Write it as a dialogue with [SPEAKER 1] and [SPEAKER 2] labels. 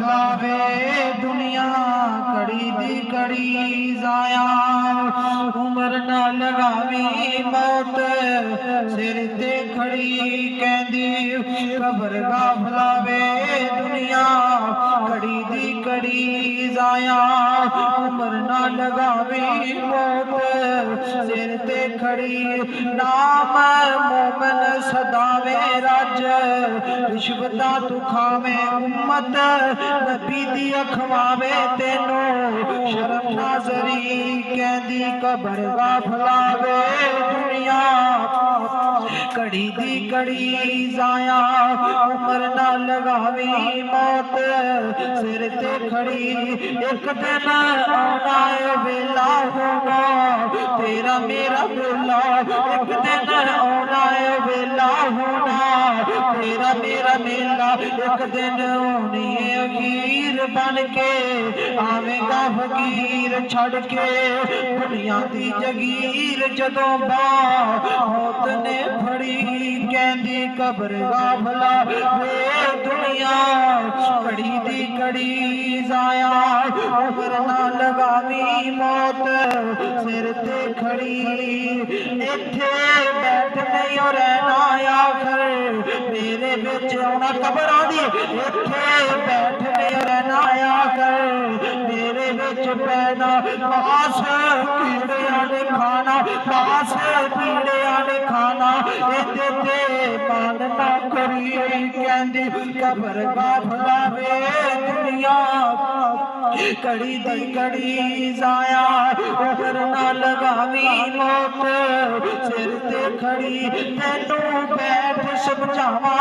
[SPEAKER 1] फलावे दुनिया कड़ी दी कड़ी जाया उम्र ना लगावी मौत सिर ते खड़ी कहंदी कबर गा फलावे दुनिया कड़ी दी कड़ी जाया उम्र ना लगावी मौत सिर ते खड़ी नाम मोमन सदावे रज रिश्वता तू खावे उम्मत नबी दी अखवावे तेनू शर्म नाजरी कहंदी कबर गा फलावे दुनिया कड़ी दी कड़ी जाया उम्र ना लगावी मौत सिर ते खड़ी एक दिन आना वेला होना तेरा मेरा बेला एक दिन आना वेला होना तेरा मेरा मेला एक दिन होनी अखीर बन के आवेगा फकीर छड़ के दुनिया दी जगीर जदों मौत ने फड़ी कहंदी कबर गा भला वे दुनिया कड़ी दी कड़ी जाया उम्र ना लगावी मौत सिर ते खड़ी इत्थे बैठ नहीं और रहना आखिर मेरे बिच आना कबर आंदी इत्थे बैठ नहीं रहना आखिर मेरे बिच पैना पास कीड़ियां ने खाना पास कीड़ियां ने खाना इत्थे ते मान ना करी कहंदी कबर गा फलावे दुनिया कड़ी दी कड़ी जाया उम्र ना लगावी मौत सिर ते खड़ी तेनू बैठ समझावा।